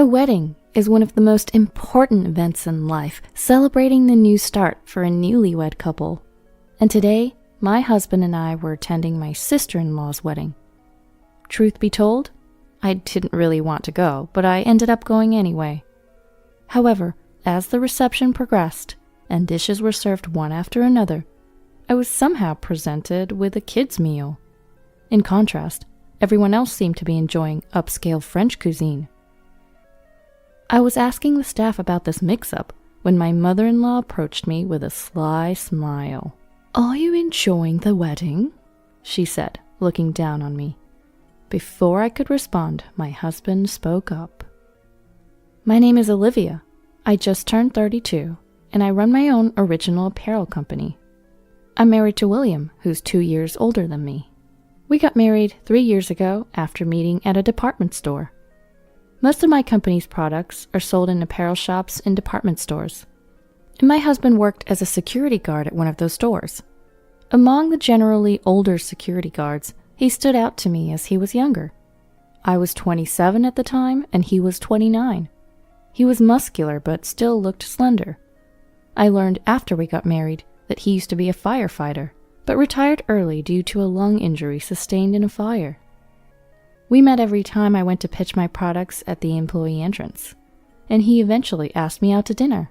A wedding is one of the most important events in life, celebrating the new start for a newlywed couple. And today, my husband and I were attending my sister-in-law's wedding. Truth be told, I didn't really want to go, but I ended up going anyway. However, as the reception progressed and dishes were served one after another, I was somehow presented with a kids' meal. In contrast, everyone else seemed to be enjoying upscale French cuisine. I was asking the staff about this mix-up when my mother-in-law approached me with a sly smile. "Are you enjoying the wedding?" she said, looking down on me. Before I could respond, my husband spoke up. "My name is Olivia. I just turned 32, and I run my own original apparel company. I'm married to William, who's 2 years older than me. We got married 3 years ago after meeting at a department store. Most of my company's products are sold in apparel shops and department stores, and my husband worked as a security guard at one of those stores. Among the generally older security guards, he stood out to me as he was younger. I was 27 at the time, and he was 29. He was muscular but still looked slender. I learned after we got married that he used to be a firefighter, but retired early due to a lung injury sustained in a fire. We met every time I went to pitch my products at the employee entrance, and he eventually asked me out to dinner.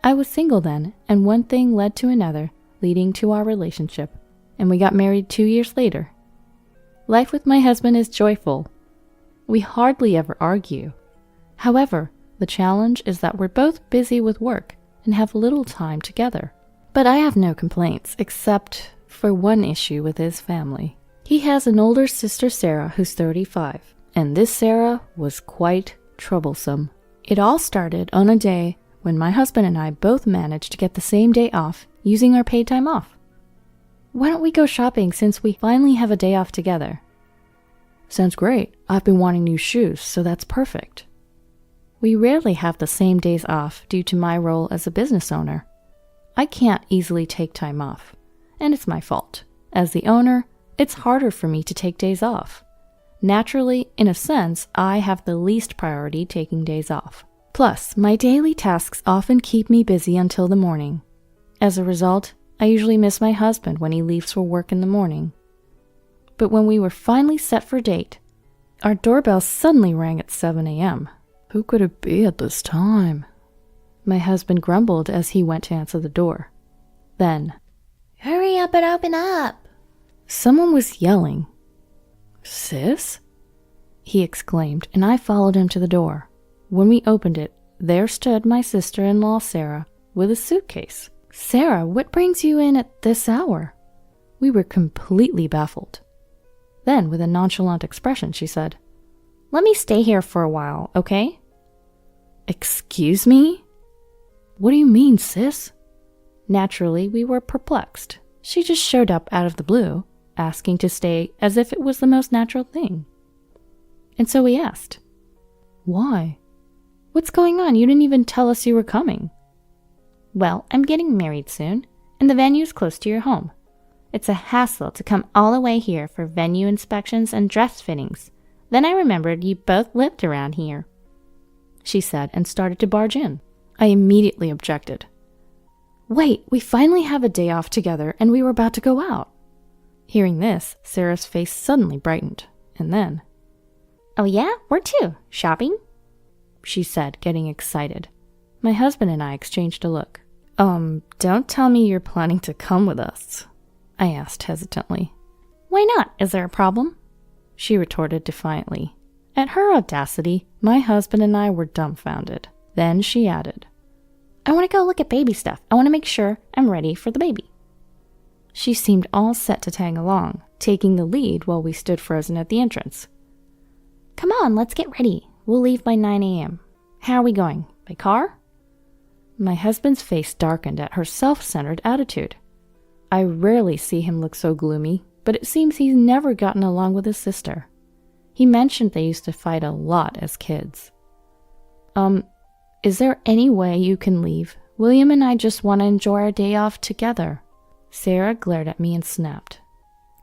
I was single then, and one thing led to another, leading to our relationship, and we got married 2 years later. Life with my husband is joyful. We hardly ever argue. However, the challenge is that we're both busy with work and have little time together. But I have no complaints, except for one issue with his family. He has an older sister, Sarah, who's 35, and this Sarah was quite troublesome. It all started on a day when my husband and I both managed to get the same day off using our paid time off. "Why don't we go shopping since we finally have a day off together?" "Sounds great. I've been wanting new shoes, so that's perfect." We rarely have the same days off due to my role as a business owner. I can't easily take time off, and it's my fault. As the owner, it's harder for me to take days off. Naturally, in a sense, I have the least priority taking days off. Plus, my daily tasks often keep me busy until the morning. As a result, I usually miss my husband when he leaves for work in the morning. But when we were finally set for a date, our doorbell suddenly rang at 7 a.m. "Who could it be at this time?" my husband grumbled as he went to answer the door. Then, "Hurry up and open up!" someone was yelling. "Sis?" he exclaimed, and I followed him to the door. When we opened it, there stood my sister-in-law, Sarah, with a suitcase. "Sarah, what brings you in at this hour?" We were completely baffled. Then, with a nonchalant expression, she said, "Let me stay here for a while, okay?" "Excuse me? What do you mean, sis?" Naturally, we were perplexed. She just showed up out of the blue, asking to stay as if it was the most natural thing. And so we asked, "Why? What's going on? You didn't even tell us you were coming." "Well, I'm getting married soon, and the venue's close to your home. It's a hassle to come all the way here for venue inspections and dress fittings. Then I remembered you both lived around here," she said, and started to barge in. I immediately objected. "Wait, we finally have a day off together, and we were about to go out." Hearing this, Sarah's face suddenly brightened, and then, "Oh yeah, where to? Shopping?" she said, getting excited. My husband and I exchanged a look. Don't tell me you're planning to come with us," I asked hesitantly. "Why not? Is there a problem?" she retorted defiantly. At her audacity, my husband and I were dumbfounded. Then she added, "I want to go look at baby stuff. I want to make sure I'm ready for the baby." She seemed all set to tag along, taking the lead while we stood frozen at the entrance. "Come on, let's get ready. We'll leave by 9 a.m. How are we going? By car?" My husband's face darkened at her self-centered attitude. I rarely see him look so gloomy, but it seems he's never gotten along with his sister. He mentioned they used to fight a lot as kids. Is there any way you can leave? William and I just want to enjoy our day off together." Sarah glared at me and snapped.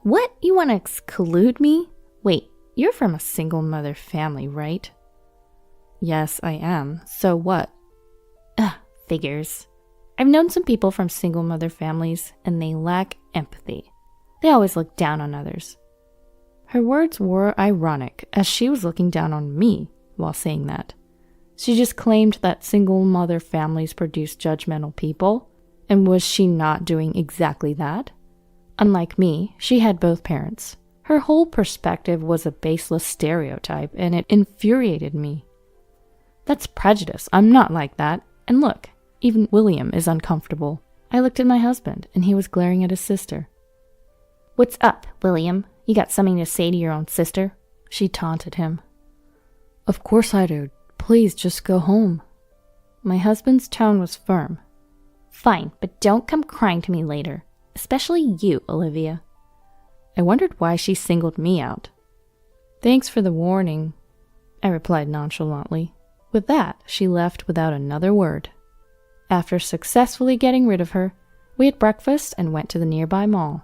"What? You want to exclude me? Wait, you're from a single mother family, right?" Yes, I am. So what? Figures. I've known some people from single mother families, and they lack empathy. They always look down on others. Her words were ironic, as she was looking down on me while saying that. She just claimed that single mother families produce judgmental people, and was she not doing exactly that? Unlike me, she had both parents. Her whole perspective was a baseless stereotype, and it infuriated me. That's prejudice. I'm not like that. And look, even William is uncomfortable. I looked at my husband, and he was glaring at his sister. What's up, William? You got something to say to your own sister? She taunted him. Of course I do. Please just go home. My husband's tone was firm. Fine, but don't come crying to me later. Especially you, Olivia. I wondered why she singled me out. Thanks for the warning, I replied nonchalantly. With that, she left without another word. After successfully getting rid of her, we had breakfast and went to the nearby mall.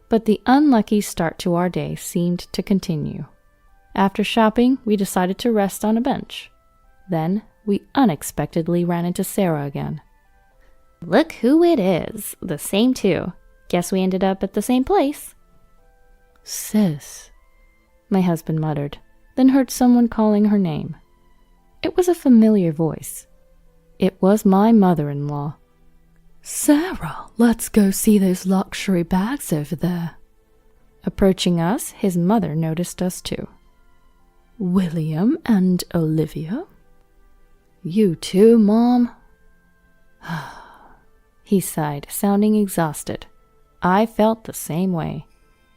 But the unlucky start to our day seemed to continue. After shopping, we decided to rest on a bench. Then, we unexpectedly ran into Sarah again. Look who it is. The same too. Guess we ended up at the same place. Sis, my husband muttered, then heard someone calling her name. It was a familiar voice. It was my mother-in-law. Sarah, let's go see those luxury bags over there. Approaching us, his mother noticed us too. William and Olivia? You too, Mom? He sighed, sounding exhausted. I felt the same way.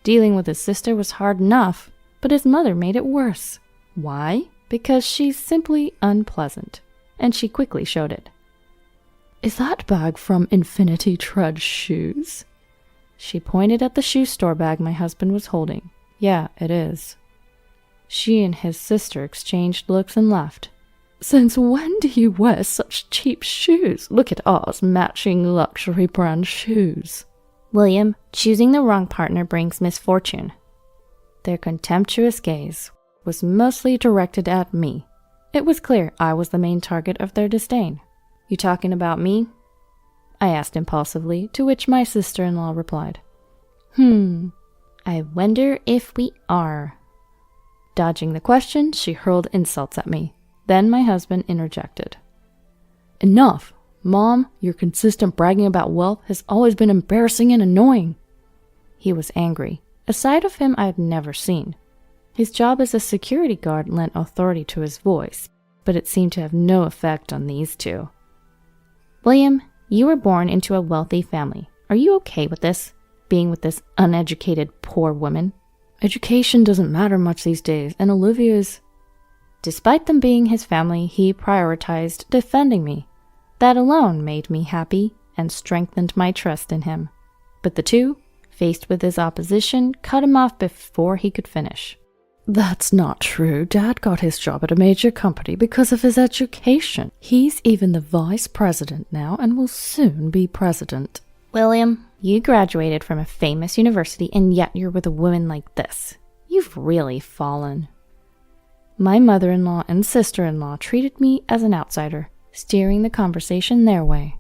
Dealing with his sister was hard enough, but his mother made it worse. Why? Because she's simply unpleasant, and she quickly showed it. Is that bag from Infinity Tread Shoes? She pointed at the shoe store bag my husband was holding. Yeah, it is. She and his sister exchanged looks and laughed. Since when do you wear such cheap shoes? Look at ours, matching luxury brand shoes. William, choosing the wrong partner brings misfortune. Their contemptuous gaze was mostly directed at me. It was clear I was the main target of their disdain. You talking about me? I asked impulsively, to which my sister-in-law replied. I wonder if we are. Dodging the question, she hurled insults at me. Then my husband interjected. Enough! Mom, your consistent bragging about wealth has always been embarrassing and annoying. He was angry, a side of him I had never seen. His job as a security guard lent authority to his voice, but it seemed to have no effect on these two. William, you were born into a wealthy family. Are you okay with this? Being with this uneducated, poor woman? Education doesn't matter much these days, and Olivia's... Despite them being his family, he prioritized defending me. That alone made me happy and strengthened my trust in him. But the two, faced with his opposition, cut him off before he could finish. That's not true. Dad got his job at a major company because of his education. He's even the vice president now and will soon be president. William, you graduated from a famous university and yet you're with a woman like this. You've really fallen. My mother-in-law and sister-in-law treated me as an outsider, steering the conversation their way.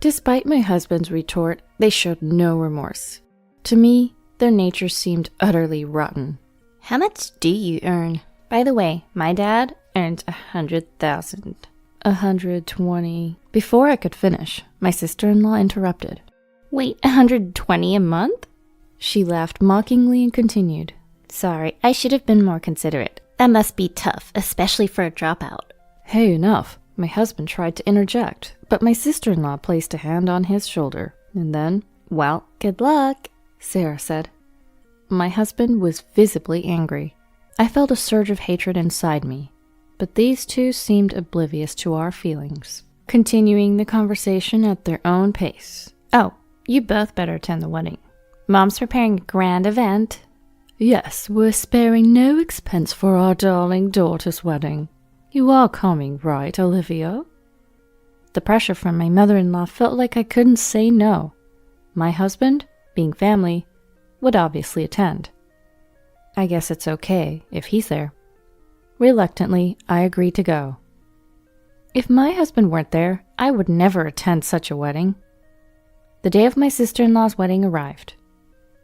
Despite my husband's retort, they showed no remorse. To me, their nature seemed utterly rotten. How much do you earn? By the way, my dad earned 100,000. 120. Before I could finish, my sister-in-law interrupted. Wait, 120 a month? She laughed mockingly and continued. Sorry, I should have been more considerate. That must be tough, especially for a dropout. Hey, enough. My husband tried to interject, but my sister-in-law placed a hand on his shoulder. And then, well, good luck, Sarah said. My husband was visibly angry. I felt a surge of hatred inside me, but these two seemed oblivious to our feelings, continuing the conversation at their own pace. Oh, you both better attend the wedding. Mom's preparing a grand event. Yes, we're sparing no expense for our darling daughter's wedding. You are coming, right, Olivia? The pressure from my mother-in-law felt like I couldn't say no. My husband, being family, would obviously attend. I guess it's okay if he's there. Reluctantly, I agreed to go. If my husband weren't there, I would never attend such a wedding. The day of my sister-in-law's wedding arrived.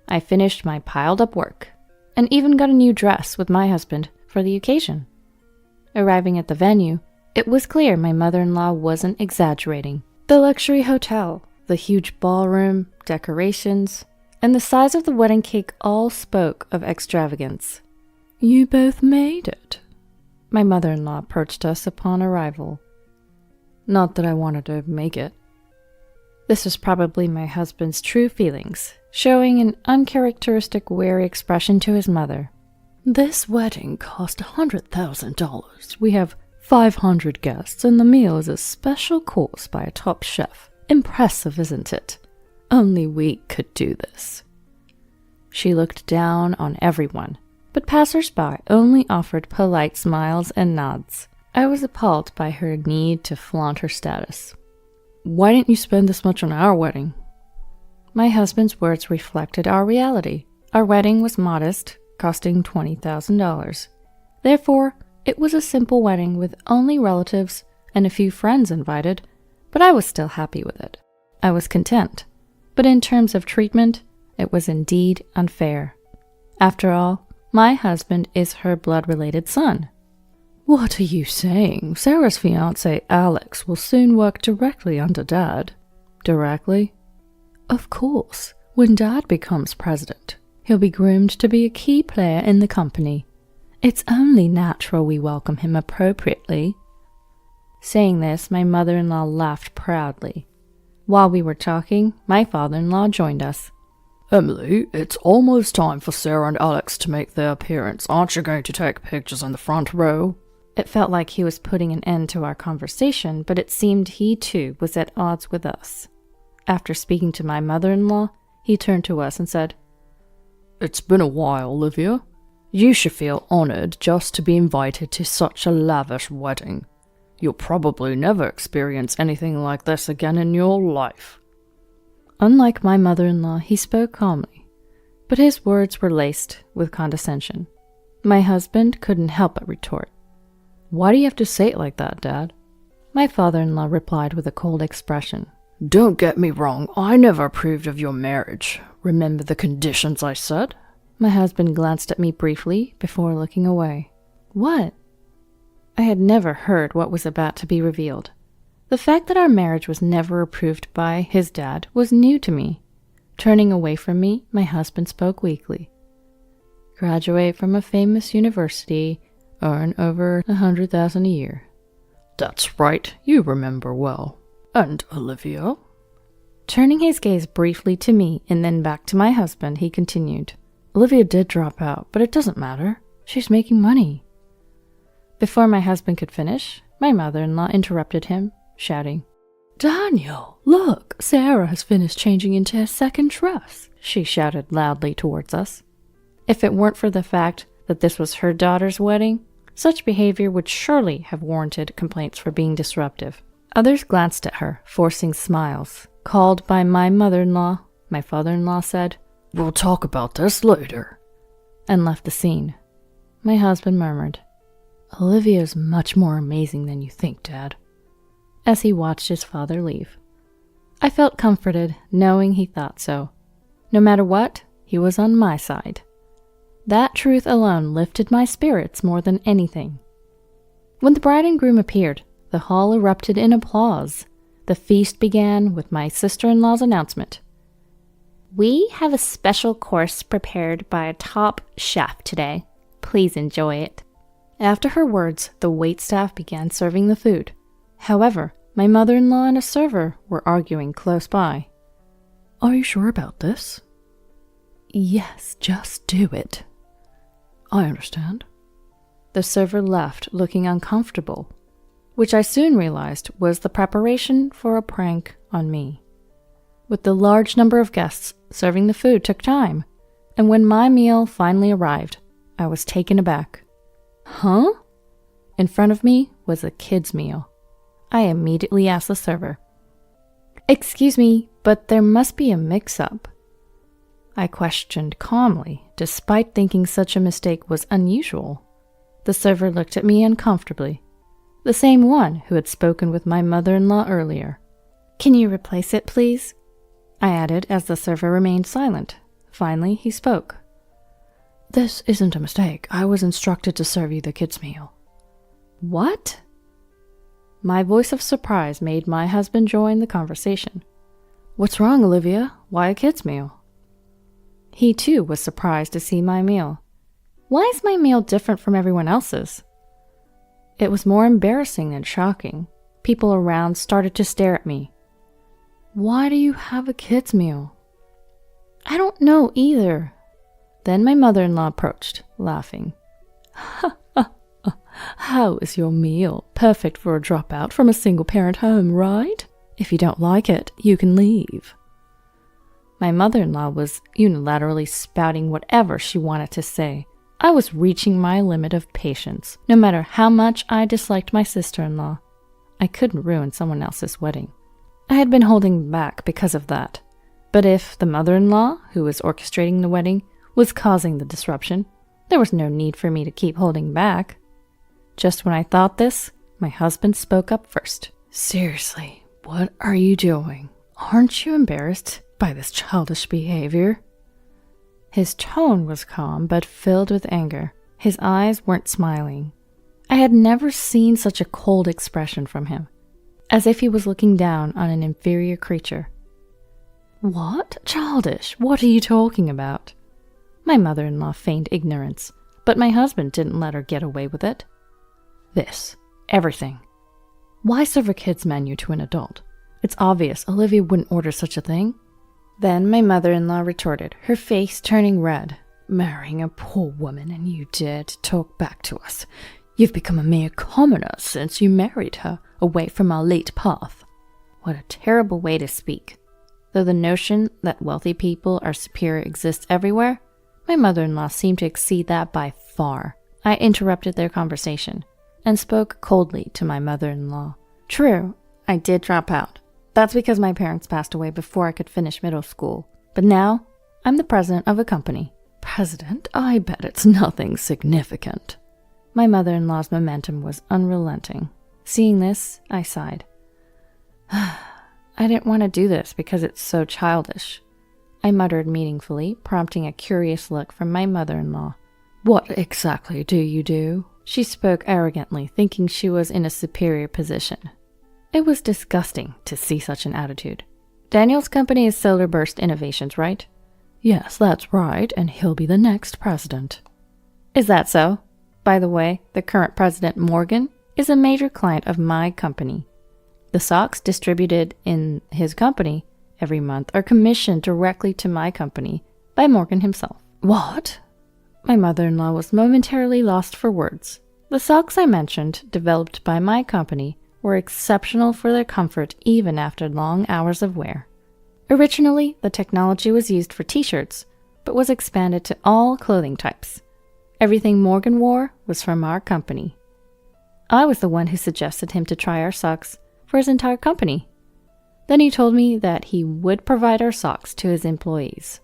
I finished my piled-up work, and even got a new dress with my husband for the occasion. Arriving at the venue, it was clear my mother-in-law wasn't exaggerating. The luxury hotel, the huge ballroom, decorations, and the size of the wedding cake all spoke of extravagance. "You both made it," my mother-in-law approached us upon arrival. Not that I wanted to make it. This was probably my husband's true feelings, showing an uncharacteristic wary expression to his mother. "This wedding cost $100,000. We have 500 guests, and the meal is a special course by a top chef. Impressive, isn't it? Only we could do this." She looked down on everyone, but passers-by only offered polite smiles and nods. I was appalled by her need to flaunt her status. "Why didn't you spend this much on our wedding?" My husband's words reflected our reality. Our wedding was modest, costing $20,000. Therefore, it was a simple wedding with only relatives and a few friends invited, but I was still happy with it. I was content. But in terms of treatment, it was indeed unfair. After all, my husband is her blood-related son. "What are you saying? Sarah's fiancé, Alex, will soon work directly under Dad." "Directly?" "Of course. When Dad becomes president, he'll be groomed to be a key player in the company. It's only natural we welcome him appropriately." Saying this, my mother-in-law laughed proudly. While we were talking, my father-in-law joined us. "Emily, it's almost time for Sarah and Alex to make their appearance. Aren't you going to take pictures in the front row?" It felt like he was putting an end to our conversation, but it seemed he too was at odds with us. After speaking to my mother-in-law, he turned to us and said, "It's been a while, Olivia. You should feel honored just to be invited to such a lavish wedding. You'll probably never experience anything like this again in your life." Unlike my mother-in-law, he spoke calmly, but his words were laced with condescension. My husband couldn't help but retort. "Why do you have to say it like that, Dad?" My father-in-law replied with a cold expression. "Don't get me wrong, I never approved of your marriage. Remember the conditions I set?" My husband glanced at me briefly before looking away. What? I had never heard what was about to be revealed. The fact that our marriage was never approved by his dad was new to me. Turning away from me, my husband spoke weakly. "Graduate from a famous university, earn over $100,000 a year." "That's right, you remember well. And Olivia?" Turning his gaze briefly to me and then back to my husband, he continued. "Olivia did drop out, but it doesn't matter. She's making money." Before my husband could finish, my mother-in-law interrupted him, shouting, "Daniel, look! Sarah has finished changing into her second dress," she shouted loudly towards us. If it weren't for the fact that this was her daughter's wedding, such behavior would surely have warranted complaints for being disruptive. Others glanced at her, forcing smiles. Called by my mother-in-law, my father-in-law said, "We'll talk about this later," and left the scene. My husband murmured, "Olivia's much more amazing than you think, Dad," as he watched his father leave. I felt comforted, knowing he thought so. No matter what, he was on my side. That truth alone lifted my spirits more than anything. When the bride and groom appeared, the hall erupted in applause. The feast began with my sister-in-law's announcement. "We have a special course prepared by a top chef today. Please enjoy it." After her words, the waitstaff began serving the food. However, my mother-in-law and a server were arguing close by. "Are you sure about this?" "Yes, just do it." "I understand." The server left, looking uncomfortable, which I soon realized was the preparation for a prank on me. With the large number of guests, serving the food took time, and when my meal finally arrived, I was taken aback. Huh? In front of me was a kid's meal. I immediately asked the server, "Excuse me, but there must be a mix-up." I questioned calmly, despite thinking such a mistake was unusual. The server looked at me uncomfortably. The same one who had spoken with my mother-in-law earlier. "Can you replace it, please?" I added as the server remained silent. Finally, he spoke. "This isn't a mistake. I was instructed to serve you the kids' meal." "What?" My voice of surprise made my husband join the conversation. "What's wrong, Olivia? Why a kids' meal?" He too was surprised to see my meal. Why is my meal different from everyone else's? It was more embarrassing than shocking. People around started to stare at me. "Why do you have a kids' meal?" "I don't know either." Then my mother-in-law approached, laughing. "How is your meal? Perfect for a dropout from a single-parent home, right? If you don't like it, you can leave." My mother-in-law was unilaterally spouting whatever she wanted to say. I was reaching my limit of patience, no matter how much I disliked my sister-in-law. I couldn't ruin someone else's wedding. I had been holding back because of that. But if the mother-in-law, who was orchestrating the wedding, was causing the disruption, there was no need for me to keep holding back. Just when I thought this, my husband spoke up first. "Seriously, what are you doing? Aren't you embarrassed by this childish behavior?" His tone was calm but filled with anger. His eyes weren't smiling. I had never seen such a cold expression from him, as if he was looking down on an inferior creature. "What? Childish? What are you talking about?" My mother-in-law feigned ignorance, but my husband didn't let her get away with it. "This. Everything. Why serve a kid's menu to an adult? It's obvious Olivia wouldn't order such a thing." Then my mother-in-law retorted, her face turning red. "Marrying a poor woman and you dare to talk back to us. You've become a mere commoner since you married her, away from our late path." What a terrible way to speak. Though the notion that wealthy people are superior exists everywhere, my mother-in-law seemed to exceed that by far. I interrupted their conversation and spoke coldly to my mother-in-law. "True, I did drop out. That's because my parents passed away before I could finish middle school. But now, I'm the president of a company." "President? I bet it's nothing significant." My mother-in-law's momentum was unrelenting. Seeing this, I sighed. "I didn't want to do this because it's so childish," I muttered meaningfully, prompting a curious look from my mother-in-law. "What exactly do you do?" She spoke arrogantly, thinking she was in a superior position. It was disgusting to see such an attitude. "Daniel's company is Solar Burst Innovations, right?" "Yes, that's right, and he'll be the next president." "Is that so? By the way, the current president, Morgan, is a major client of my company. The socks distributed in his company every month are commissioned directly to my company by Morgan himself." "What?" My mother-in-law was momentarily lost for words. The socks I mentioned, developed by my company, were exceptional for their comfort even after long hours of wear. Originally, the technology was used for t-shirts, but was expanded to all clothing types. Everything Morgan wore was from our company. I was the one who suggested him to try our socks for his entire company. Then he told me that he would provide our socks to his employees.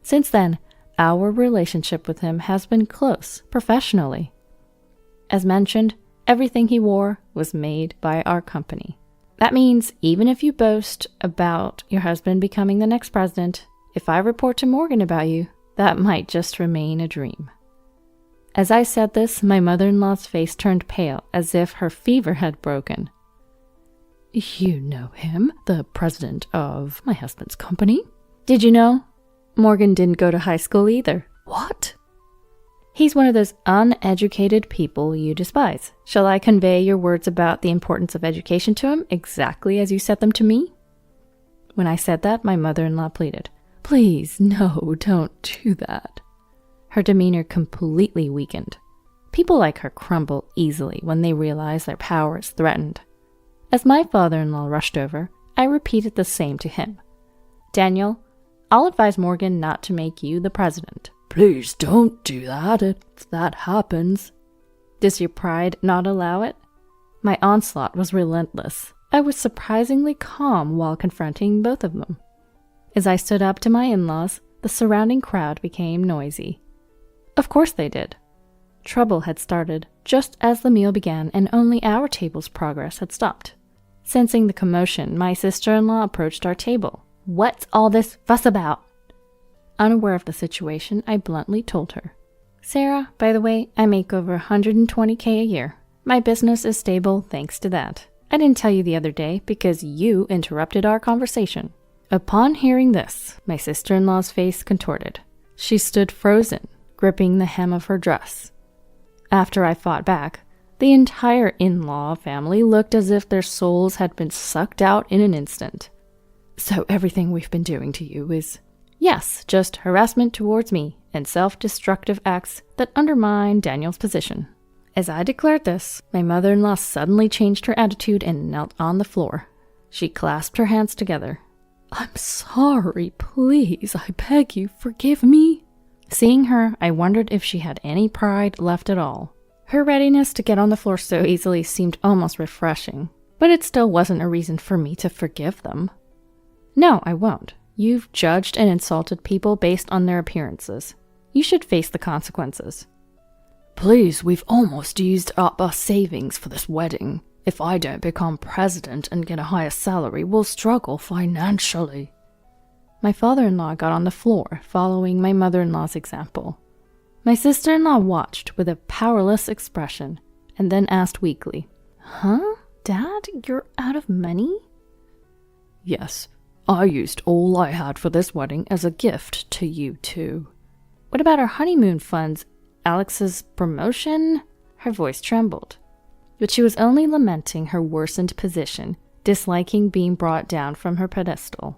Since then, our relationship with him has been close, professionally. As mentioned, everything he wore was made by our company. That means even if you boast about your husband becoming the next president, if I report to Morgan about you, that might just remain a dream." As I said this, my mother-in-law's face turned pale, as if her fever had broken. "You know him, the president of my husband's company?" "Did you know? Morgan didn't go to high school either." "What?" "He's one of those uneducated people you despise. Shall I convey your words about the importance of education to him exactly as you said them to me?" When I said that, my mother-in-law pleaded. "Please, no, don't do that." Her demeanor completely weakened. People like her crumble easily when they realize their power is threatened. As my father-in-law rushed over, I repeated the same to him. "Daniel, I'll advise Morgan not to make you the president." "Please don't do that if that happens." "Does your pride not allow it?" My onslaught was relentless. I was surprisingly calm while confronting both of them. As I stood up to my in-laws, the surrounding crowd became noisy. Of course they did. Trouble had started just as the meal began and only our table's progress had stopped. Sensing the commotion, my sister-in-law approached our table. "What's all this fuss about?" Unaware of the situation, I bluntly told her. "Sarah, by the way, I make over $120K a year. My business is stable thanks to that. I didn't tell you the other day because you interrupted our conversation." Upon hearing this, my sister-in-law's face contorted. She stood frozen, gripping the hem of her dress. After I fought back, the entire in-law family looked as if their souls had been sucked out in an instant. "So everything we've been doing to you is—" "Yes, just harassment towards me and self-destructive acts that undermine Daniel's position." As I declared this, my mother-in-law suddenly changed her attitude and knelt on the floor. She clasped her hands together. "I'm sorry, please, I beg you, forgive me." Seeing her, I wondered if she had any pride left at all. Her readiness to get on the floor so easily seemed almost refreshing, but it still wasn't a reason for me to forgive them. "No, I won't. You've judged and insulted people based on their appearances. You should face the consequences." "Please, we've almost used up our savings for this wedding. If I don't become president and get a higher salary, we'll struggle financially." My father-in-law got on the floor, following my mother-in-law's example. My sister-in-law watched with a powerless expression, and then asked weakly, "Huh? Dad, you're out of money?" "Yes, I used all I had for this wedding as a gift to you two." "What about our honeymoon funds? Alex's promotion?" Her voice trembled. But she was only lamenting her worsened position, disliking being brought down from her pedestal.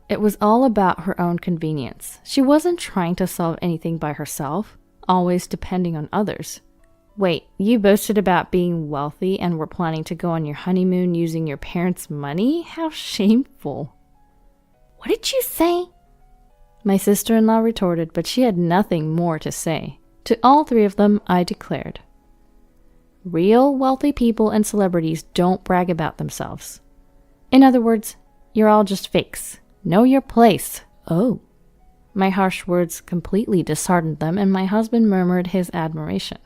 It was all about her own convenience. She wasn't trying to solve anything by herself, always depending on others. "Wait, you boasted about being wealthy and were planning to go on your honeymoon using your parents' money? How shameful." "What did you say?" My sister-in-law retorted, but she had nothing more to say. To all three of them, I declared, "Real wealthy people and celebrities don't brag about themselves. In other words, you're all just fakes. Know your place." "Oh." My harsh words completely disheartened them, and my husband murmured his admiration.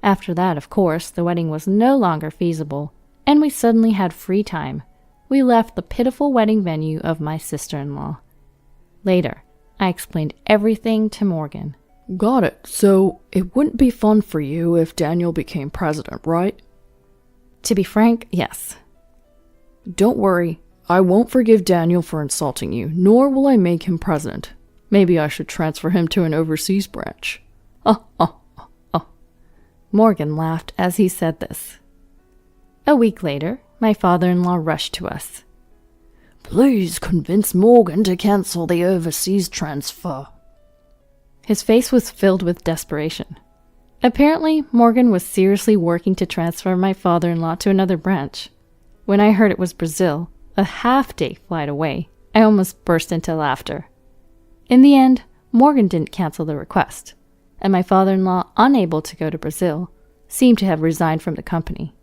After that, of course, the wedding was no longer feasible, and we suddenly had free time. We left the pitiful wedding venue of my sister-in-law. Later, I explained everything to Morgan. "Got it. So it wouldn't be fun for you if Daniel became president, right?" To be frank, yes. "Don't worry. I won't forgive Daniel for insulting you, nor will I make him president. Maybe I should transfer him to an overseas branch." Morgan laughed as he said this. A week later, my father-in-law rushed to us. "Please convince Morgan to cancel the overseas transfer." His face was filled with desperation. Apparently, Morgan was seriously working to transfer my father-in-law to another branch. When I heard it was Brazil, a half-day flight away, I almost burst into laughter. In the end, Morgan didn't cancel the request, and my father-in-law, unable to go to Brazil, seemed to have resigned from the company.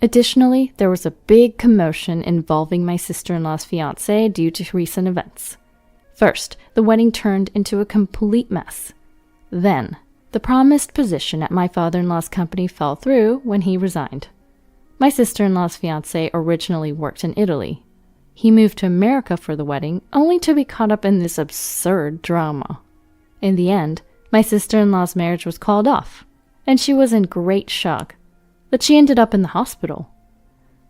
Additionally, there was a big commotion involving my sister-in-law's fiancé due to recent events. First, the wedding turned into a complete mess. Then, the promised position at my father-in-law's company fell through when he resigned. My sister-in-law's fiancé originally worked in Italy. He moved to America for the wedding, only to be caught up in this absurd drama. In the end, my sister-in-law's marriage was called off, and she was in great shock, but she ended up in the hospital.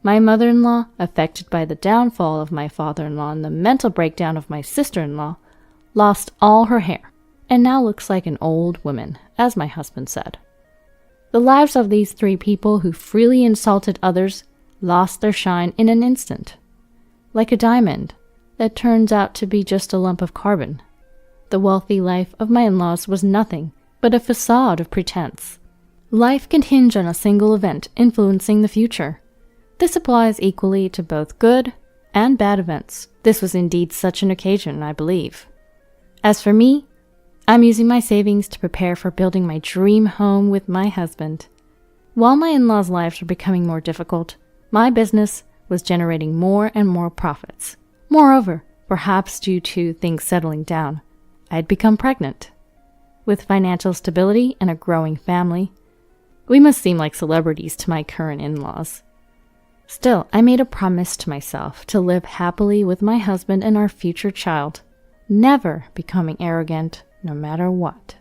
My mother-in-law, affected by the downfall of my father-in-law and the mental breakdown of my sister-in-law, lost all her hair, and now looks like an old woman, as my husband said. The lives of these three people who freely insulted others lost their shine in an instant. Like a diamond that turns out to be just a lump of carbon. The wealthy life of my in-laws was nothing but a facade of pretense. Life can hinge on a single event influencing the future. This applies equally to both good and bad events. This was indeed such an occasion, I believe. As for me, I'm using my savings to prepare for building my dream home with my husband. While my in-laws' lives were becoming more difficult, my business was generating more and more profits. Moreover, perhaps due to things settling down, I'd become pregnant. With financial stability and a growing family, We must seem like celebrities to my current in-laws. Still, I made a promise to myself to live happily with my husband and our future child, never becoming arrogant no matter what.